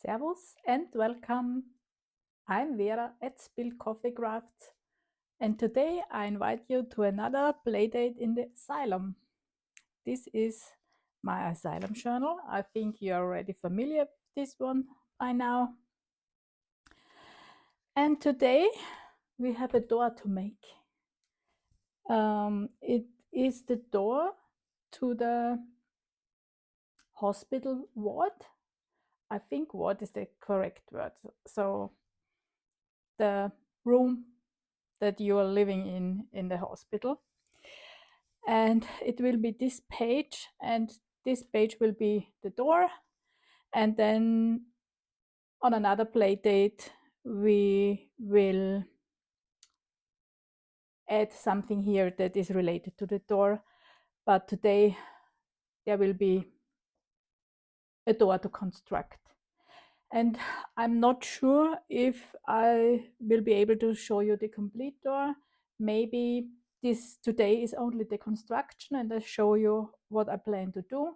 Servus and welcome. I'm Vera at Spilled Coffee Crafts, and today I invite you to another playdate in the Asylum. This is my Asylum Journal. I think you're already familiar with this one by now. And today we have a door to make. It is the door to the hospital ward. I think ward is the correct word. So the room that you are living in the hospital. And it will be this page, and this page will be the door. And then on another play date, we will add something here that is related to the door. But today there will be a door to construct. And I'm not sure if I will be able to show you the complete door. Maybe this today is only the construction and I show you what I plan to do.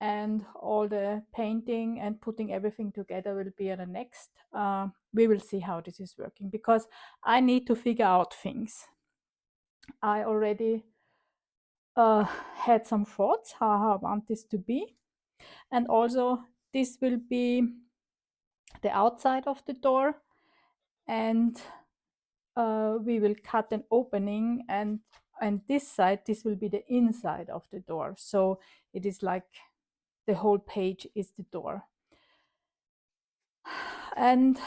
And all the painting and putting everything together will be on the next. We will see how this is working because I need to figure out things. I already had some thoughts how I want this to be. And also this will be the outside of the door, and we will cut an opening, and this side, this will be the inside of the door. So it is like the whole page is the door. And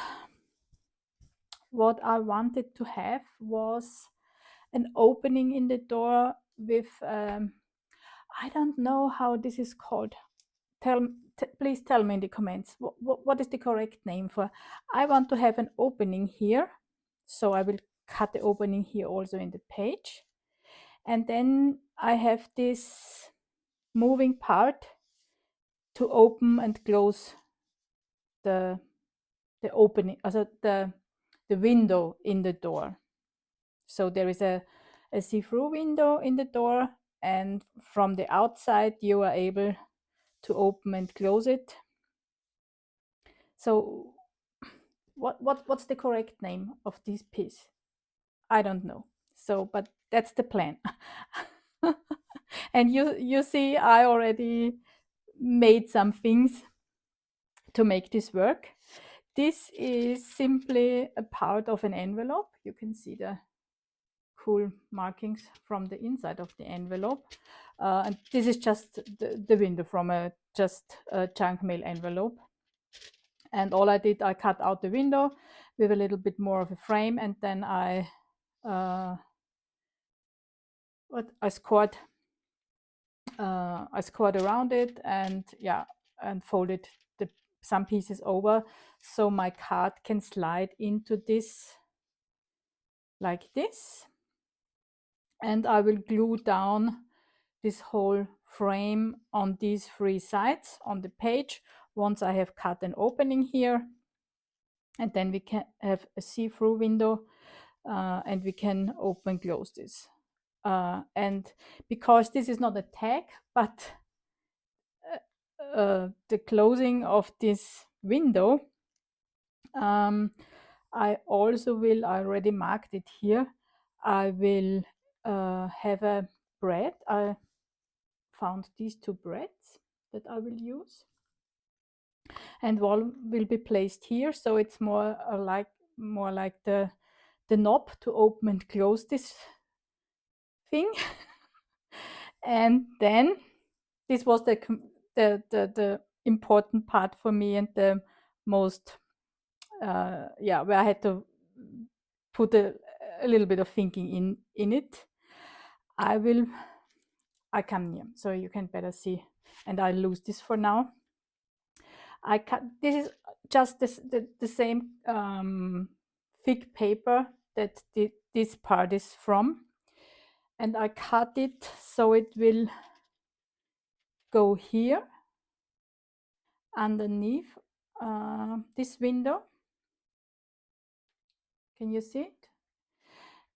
what I wanted to have was an opening in the door with I don't know how this is called. Please tell me in the comments what is the correct name for. I want to have an opening here, so I will cut the opening here also in the page, and then I have this moving part to open and close the opening, also the window in the door. So there is a see-through window in the door, and from the outside you are able to open and close it. So what's the correct name of this piece? I don't know. So, but that's the plan. And you see, I already made some things to make this work. This is simply a part of an envelope. You can see the cool markings from the inside of the envelope. And this is just the window from just a junk mail envelope. And all I did, I cut out the window with a little bit more of a frame, and then I scored around it, and and folded some pieces over so my card can slide into this like this. And I will glue down this whole frame on these three sides on the page once I have cut an opening here. And then we can have a see-through window, and we can open and close this. And because this is not a tag, but the closing of this window, I already marked it here, I will have a bread. I found these two breads that I will use, and one will be placed here, so it's more like the knob to open and close this thing. And then this was the important part for me, and the most where I had to put a little bit of thinking in it. I come near so you can better see, and I lose this for now. I cut, this is just the same thick paper that this part is from, and I cut it so it will go here underneath this window. Can you see it?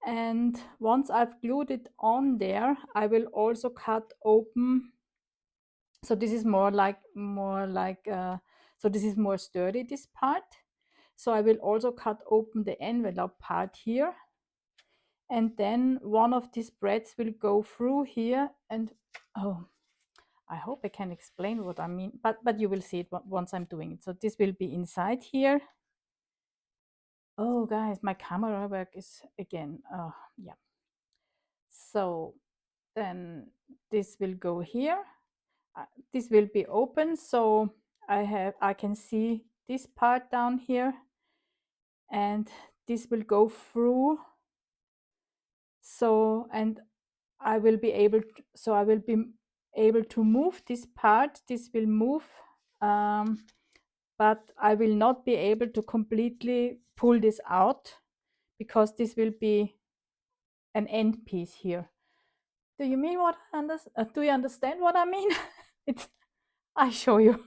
And once I've glued it on there, I will also cut open. So this is more like So this is more sturdy, this part. So I will also cut open the envelope part here. And then one of these breads will go through here and, oh, I hope I can explain what I mean, but you will see it once I'm doing it. So this will be inside here. Oh, guys, my camera work is again, yeah. So then this will go here. This will be open, so I can see this part down here, and this will go through. So, and I will be able to move this part. This will move, but I will not be able to completely pull this out because this will be an end piece here. Do you mean what do you understand what I mean? It's I show you.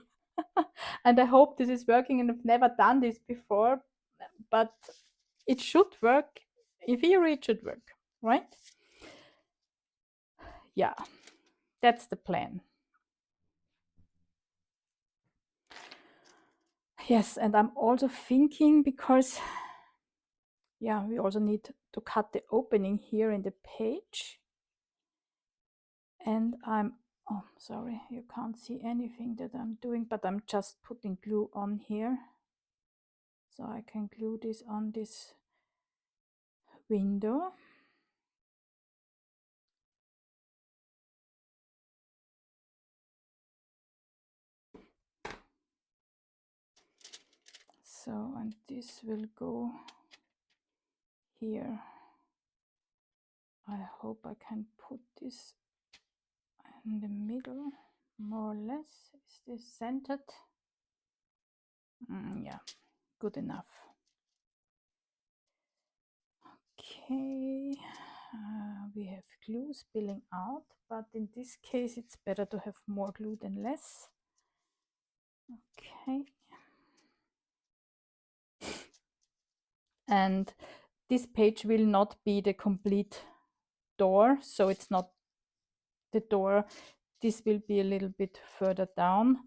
And I hope this is working, and I've never done this before, but it should work. In theory, it should work, right? Yeah, that's the plan. Yes, and I'm also thinking, because yeah, we also need to cut the opening here in the page. And oh, sorry, you can't see anything that I'm doing, but I'm just putting glue on here. So I can glue this on this window. So, and this will go here. I hope I can put this in the middle, more or less. Is this centered? Yeah, good enough. Okay, we have glue spilling out, but in this case it's better to have more glue than less. Okay. And this page will not be the complete door, so it's not the door. This will be a little bit further down,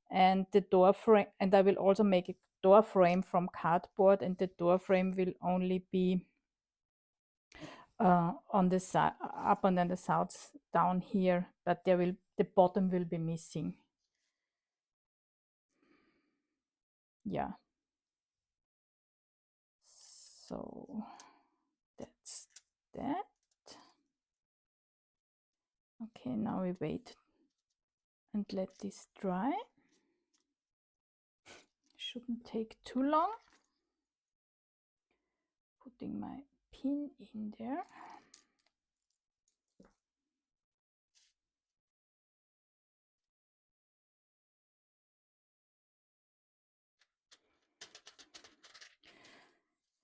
and the door frame, and I will also make a door frame from cardboard, and the door frame will only be on the side, up and then the sides down here, but the bottom will be missing. Yeah. So that's that. Okay, now we wait and let this dry. Shouldn't take too long. Putting my pin in there.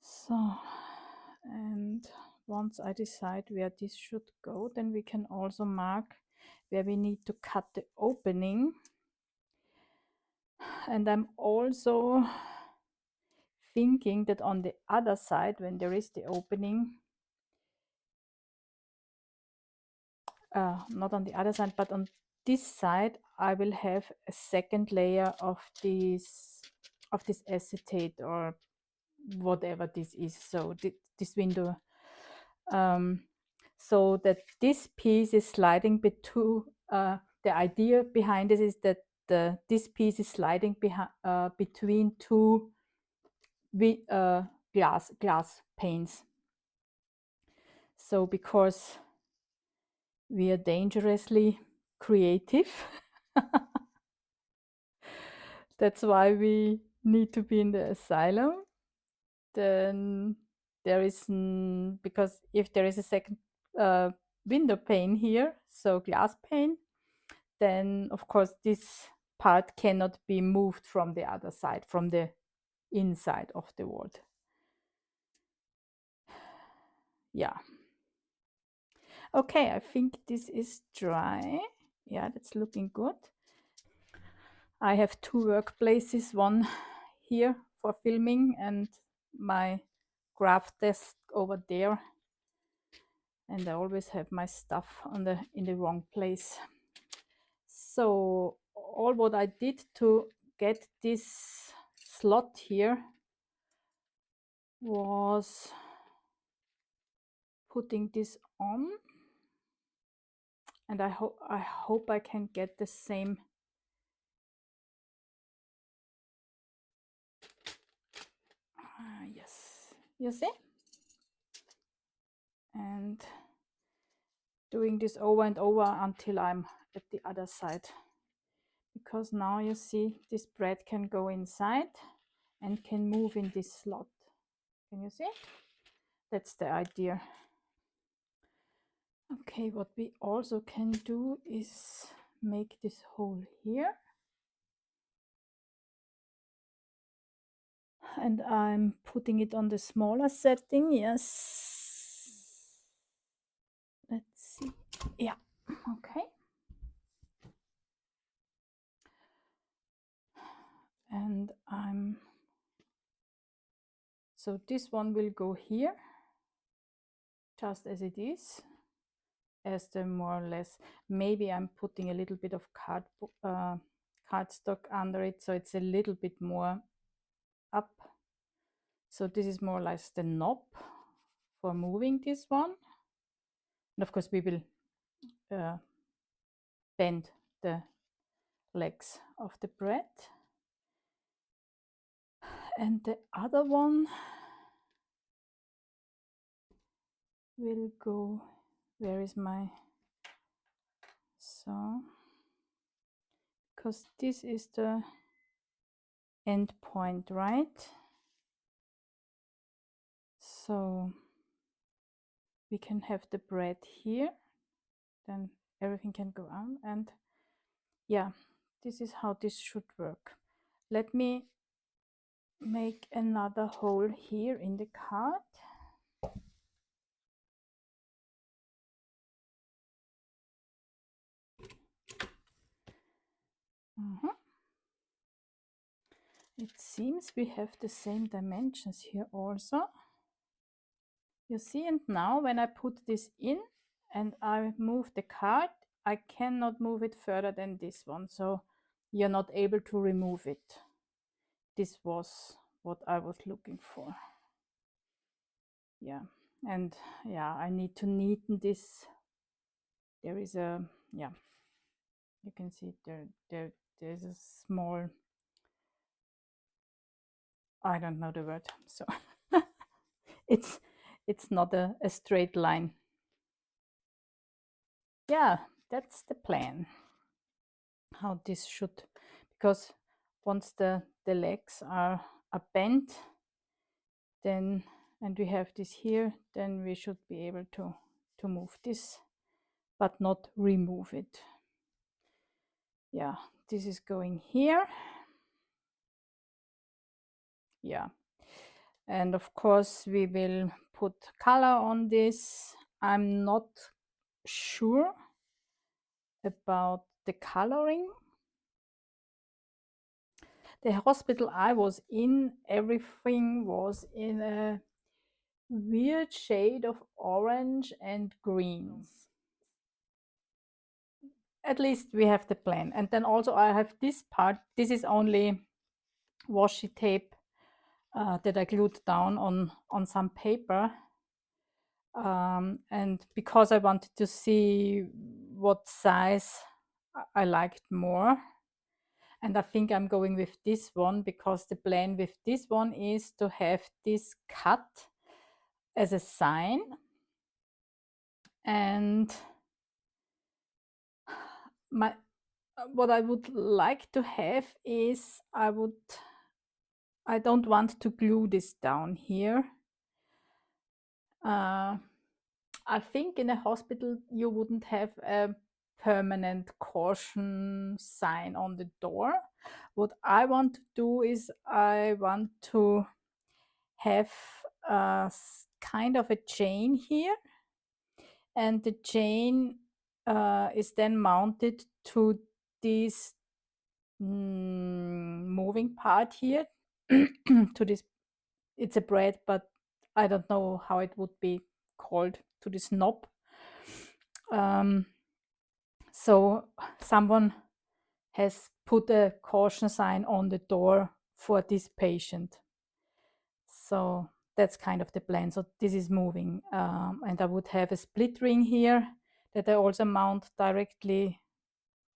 So, and once I decide where this should go, then we can also mark where we need to cut the opening. And I'm also thinking that on the other side, when there is the opening, not on the other side, but on this side, I will have a second layer of this acetate or whatever this is. So this window, so that this piece is sliding between. The idea behind this is that this piece is sliding between two glass panes. So because we are dangerously creative, that's why we need to be in the asylum. Then there is, because if there is a second window pane here, so glass pane, then of course this part cannot be moved from the other side, from the inside of the wall. Yeah. Okay, I think this is dry. Yeah, that's looking good. I have two workplaces, one here for filming and my craft desk over there. And I always have my stuff in the wrong place. So all what I did to get this slot here was putting this on, and I hope I can get the same. Yes, you see, and doing this over and over until I'm at the other side, because now you see this bread can go inside and can move in this slot. Can you see? That's the idea. Okay, what we also can do is make this hole here, and I'm putting it on the smaller setting. Yes, let's see. Yeah, okay. And so this one will go here just as it is, as the more or less. Maybe I'm putting a little bit of cardstock under it, so it's a little bit more up. So this is more or less the knob for moving this one. And of course we will bend the legs of the bread. And the other one will go, where is my, so, because this is the end point, right? So we can have the bread here, then everything can go on, and yeah, this is how this should work. Let me make another hole here in the card. It seems we have the same dimensions here also. You see, and now when I put this in and I move the card, I cannot move it further than this one, so you're not able to remove it. This was what I was looking for. Yeah, and yeah, I need to neaten this. There is a, yeah, you can see there's a small, I don't know the word, so it's not a straight line. Yeah, that's the plan, how this should, because once the legs are bent, then, and we have this here, then we should be able to move this, but not remove it. Yeah, this is going here. Yeah, and of course we will put color on this. I'm not sure about the coloring. The hospital I was in, everything was in a weird shade of orange and greens. At least we have the plan. And then also I have this part. This is only washi tape that I glued down on some paper. And because I wanted to see what size I liked more. And I think I'm going with this one, because the plan with this one is to have this cut as a sign. And what I would like to have is, I don't want to glue this down here. I think in a hospital you wouldn't have a permanent caution sign on the door. What I want to do is I want to have kind of a chain here, and the chain is then mounted to this moving part here to this, it's a bread, but I don't know how it would be called, to this knob. So someone has put a caution sign on the door for this patient. So that's kind of the plan. So this is moving, and I would have a split ring here that I also mount directly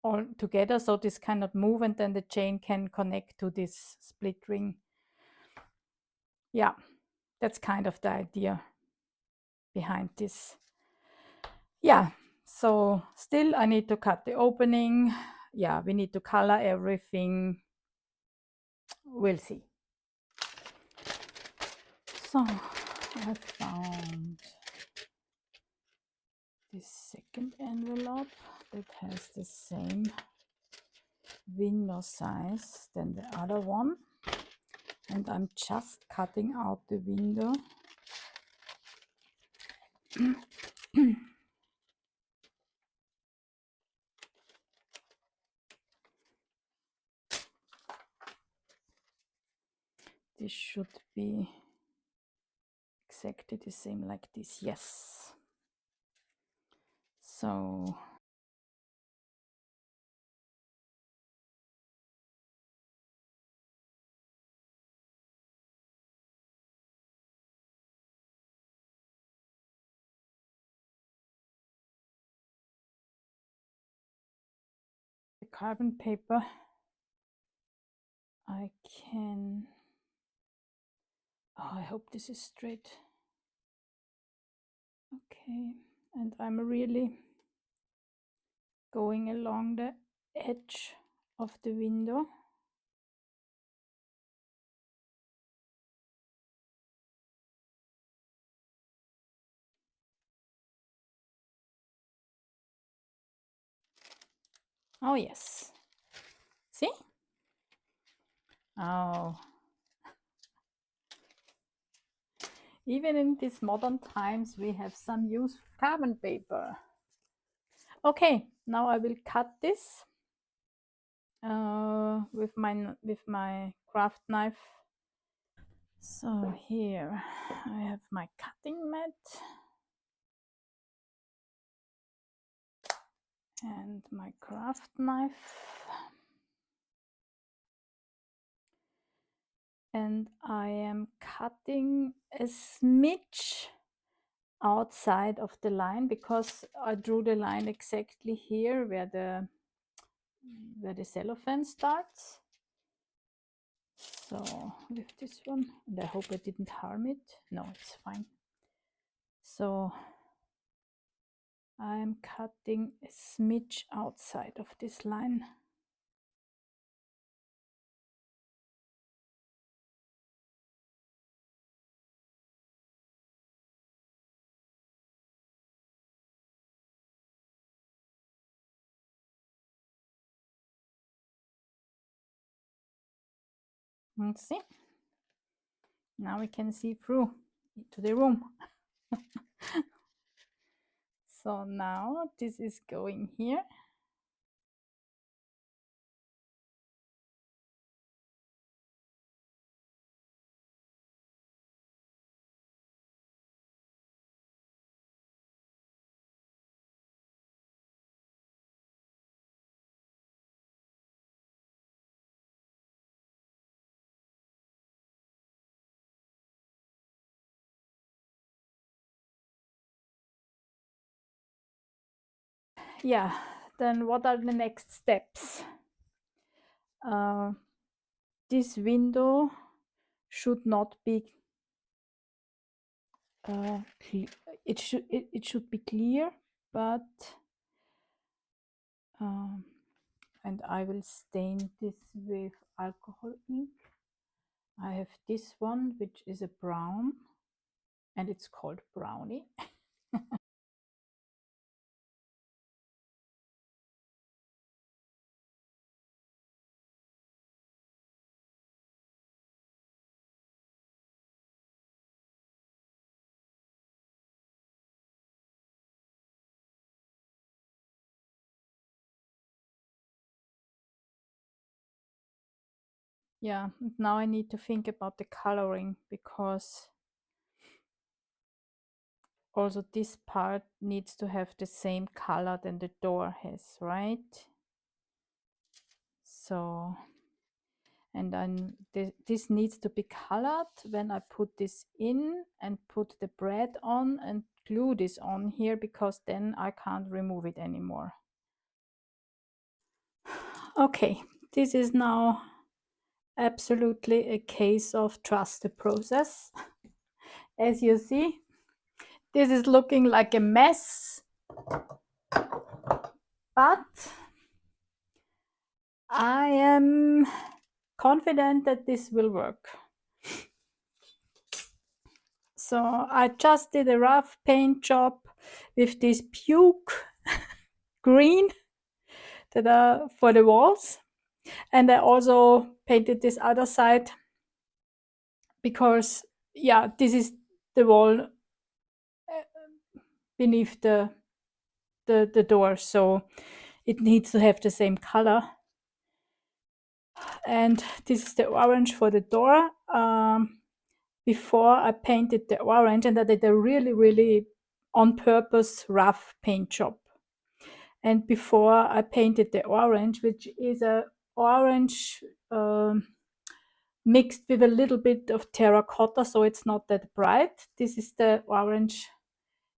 all together, so this cannot move, and then the chain can connect to this split ring. Yeah, that's kind of the idea behind this. Yeah, so still I need to cut the opening. Yeah, we need to color everything. We'll see. So I found this second envelope that has the same window size than the other one, and I'm just cutting out the window. This should be exactly the same like this. Yes. So the carbon paper, I can, oh, I hope this is straight. Okay, and I'm really going along the edge of the window. Oh yes, see? Oh, even in these modern times we have some use for carbon paper. Okay, now I will cut this with my craft knife. So here I have my cutting mat and my craft knife, and I am cutting a smidge outside of the line because I drew the line exactly here where the cellophane starts. So with this one, and I hope I didn't harm it. No, it's fine. So I'm cutting a smidge outside of this line. Let's see. Now we can see through to the room. So now this is going here. Yeah, then what are the next steps? This window should not be it should be clear, but and I will stain this with alcohol ink. I have this one which is a brown and it's called brownie. Yeah, now I need to think about the coloring because also this part needs to have the same color than the door has, right? So, and then this needs to be colored when I put this in and put the bread on and glue this on here, because then I can't remove it anymore. Okay, this is now absolutely a case of trust the process. As you see, this is looking like a mess, but I am confident that this will work. So I just did a rough paint job with this puke green that are for the walls, and I also painted this other side because, yeah, this is the wall beneath the door, so it needs to have the same color. And this is the orange for the door. Before I painted the orange, and I did a really on purpose rough paint job. And before I painted the orange, which is a orange mixed with a little bit of terracotta, so it's not that bright. This is the orange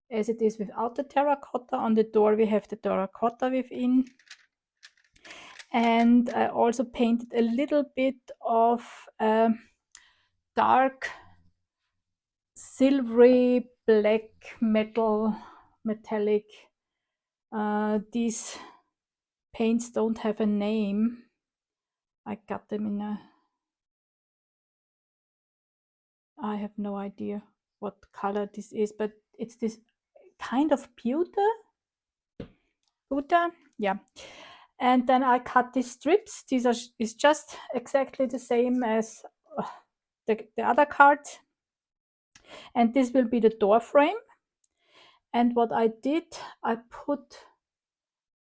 as it is without the terracotta. On the door we have the terracotta within. And I also painted a little bit of dark silvery black metallic. These paints don't have a name. I got them in a, I have no idea what color this is, but it's this kind of pewter, yeah. And then I cut these strips. These is just exactly the same as the other cards. And this will be the door frame. And what I did, I put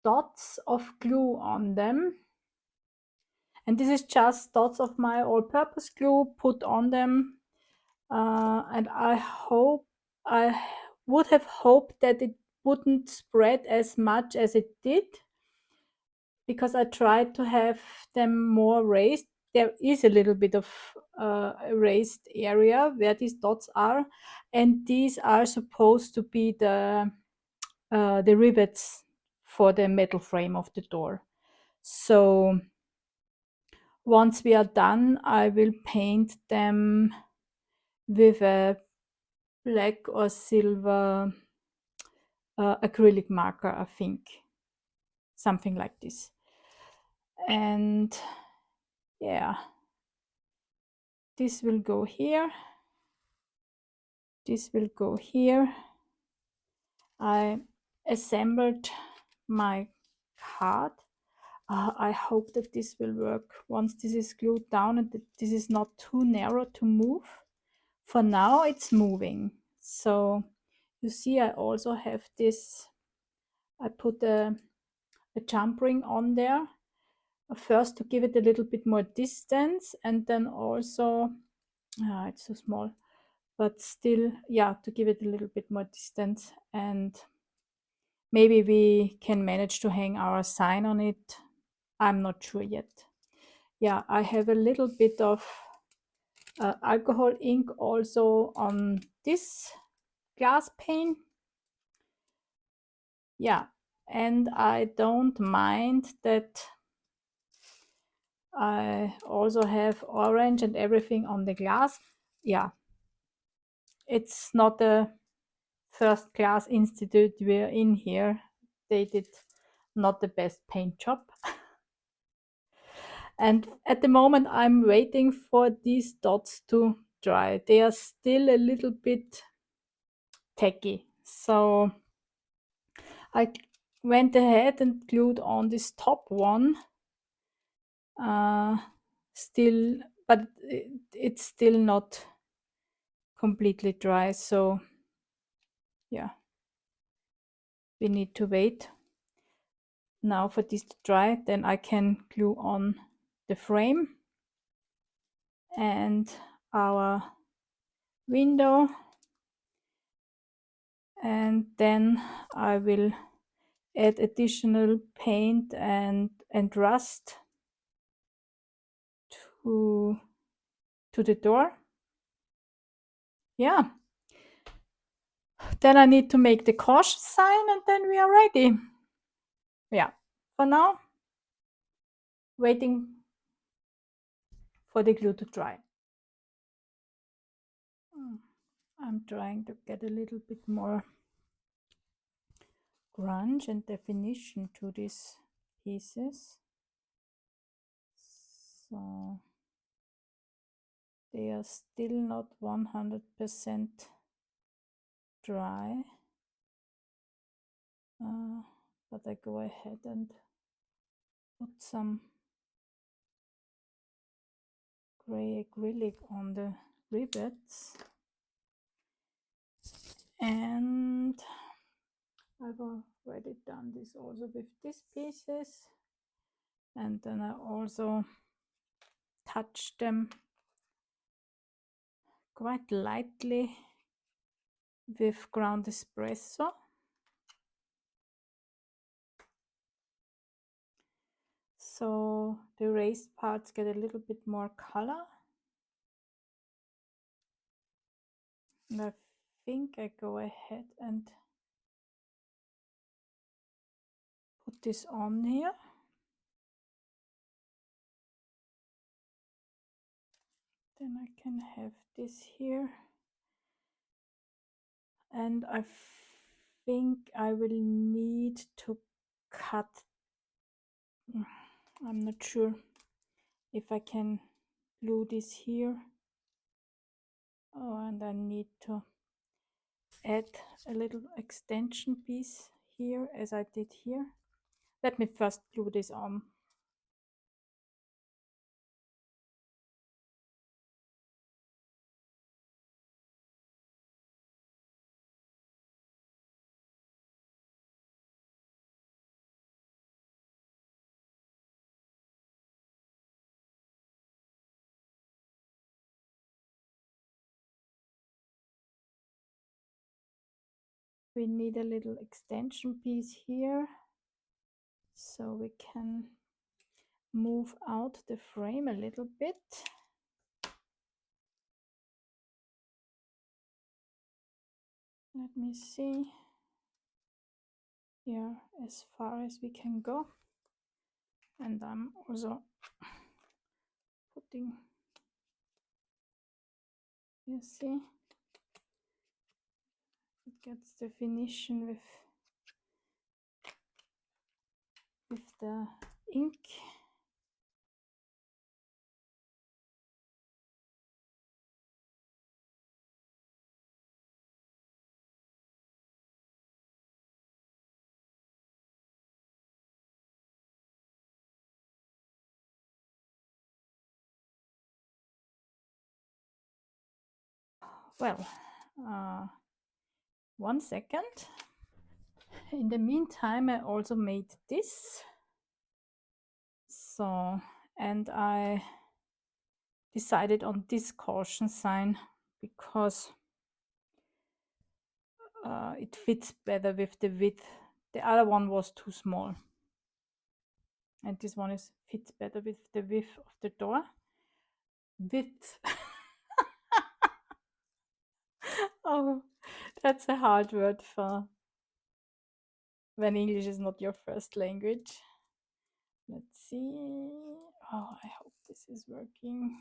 dots of glue on them. And this is just dots of my all-purpose glue put on them. And I would have hoped that it wouldn't spread as much as it did, because I tried to have them more raised. There is a little bit of a raised area where these dots are, and these are supposed to be the rivets for the metal frame of the door. So once we are done, I will paint them with a black or silver acrylic marker, I think, something like this. And yeah, this will go here, this will go here. I assembled my card. I hope that this will work once this is glued down and that this is not too narrow to move. For now it's moving. So you see, I also have this, I put a jump ring on there, first to give it a little bit more distance, and then also, it's so small, but still, yeah, to give it a little bit more distance, and maybe we can manage to hang our sign on it. I'm not sure yet. Yeah, I have a little bit of alcohol ink also on this glass pane. Yeah, and I don't mind that I also have orange and everything on the glass. Yeah, it's not a first class institute we're in here. They did not the best paint job. And at the moment I'm waiting for these dots to dry. They are still a little bit tacky. So I went ahead and glued on this top one. Still, but it's still not completely dry. So yeah, we need to wait now for this to dry. Then I can glue on the frame and our window, and then I will add additional paint and rust to the door. Yeah. Then I need to make the caution sign and then we are ready. Yeah. For now, waiting for the glue to dry. I'm trying to get a little bit more grunge and definition to these pieces. So they are still not 100% dry, but I go ahead and put some gray acrylic on the rivets, and I've already done this also with these pieces, and then I also touch them quite lightly with ground espresso. So the raised parts get a little bit more color. And I think I go ahead and put this on here. Then I can have this here. And I think I will need to cut. I'm not sure if I can glue this here. Oh, and I need to add a little extension piece here as I did here. Let me first glue this on. We need a little extension piece here so we can move out the frame a little bit. Let me see here as far as we can go, and I'm also putting, you see, it gets definition with the ink. Well, 1 second. In the meantime, I also made this. So, and I decided on this caution sign because it fits better with the width. The other one was too small, and this one fits better with the width of the door. Width. Oh, that's a hard word for when English is not your first language. Let's see. Oh, I hope this is working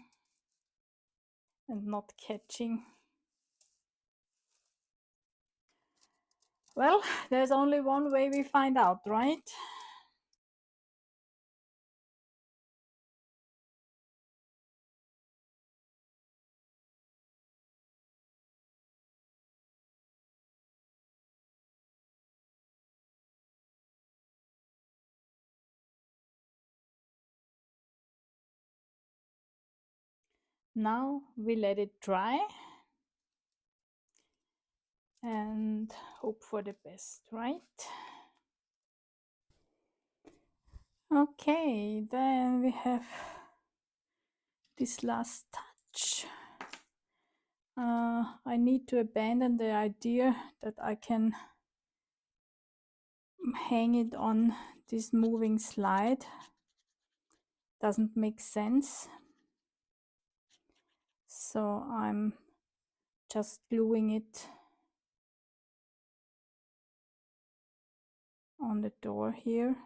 and not catching. Well, there's only one way we find out, right? Now we let it dry and hope for the best, right? Okay, then we have this last touch. I need to abandon the idea that I can hang it on this moving slide. Doesn't make sense. So I'm just gluing it on the door here,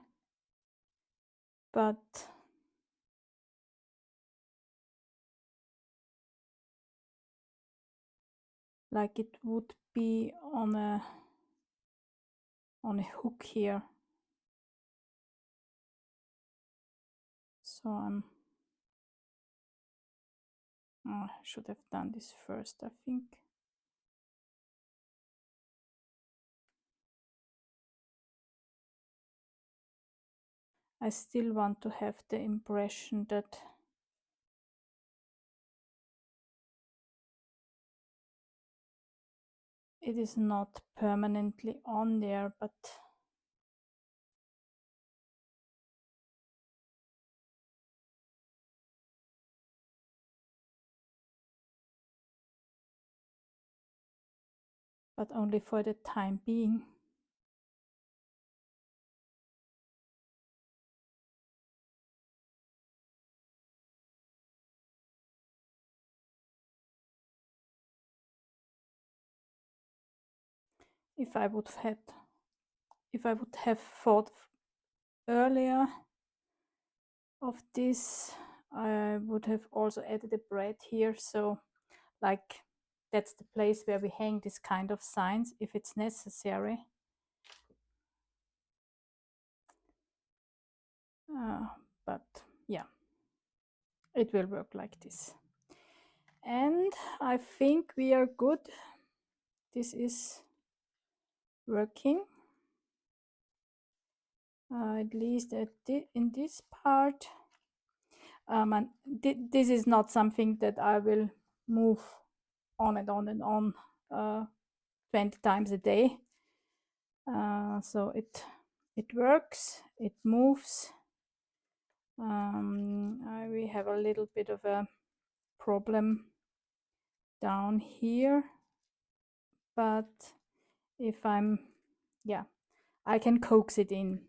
but like it would be on a hook here. So I should have done this first, I think. I still want to have the impression that it is not permanently on there, but only for the time being. If I would have thought earlier of this, I would have also added a bread here, so like that's the place where we hang this kind of signs if it's necessary. But yeah, it will work like this. And I think we are good. This is working, at least in this part. And this is not something that I will move on and on and on 20 times a day. So it works, it moves. We have a little bit of a problem down here, but if I can coax it in.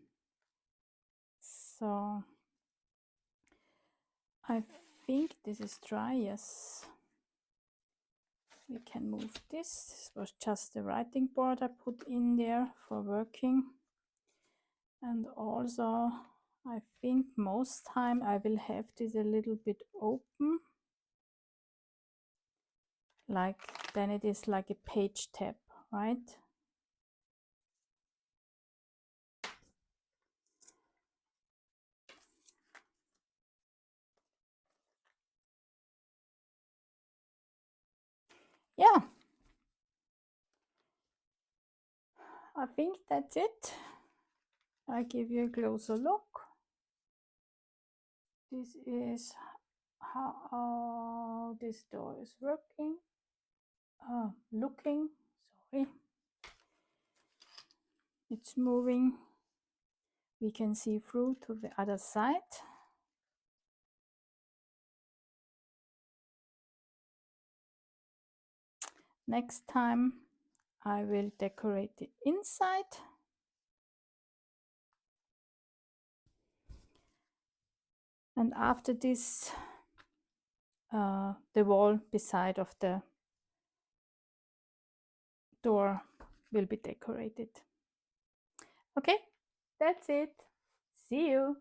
So I think this is dry, yes. We can move this. This was just the writing board I put in there for working. And also, I think most time I will have this a little bit open. Like, then it is like a page tab, right? Yeah. I think that's it. I give you a closer look. This is how this door is working. Looking, sorry. It's moving. We can see through to the other side. Next time I will decorate the inside. And after this, the wall beside of the door will be decorated. Okay, that's it. See you.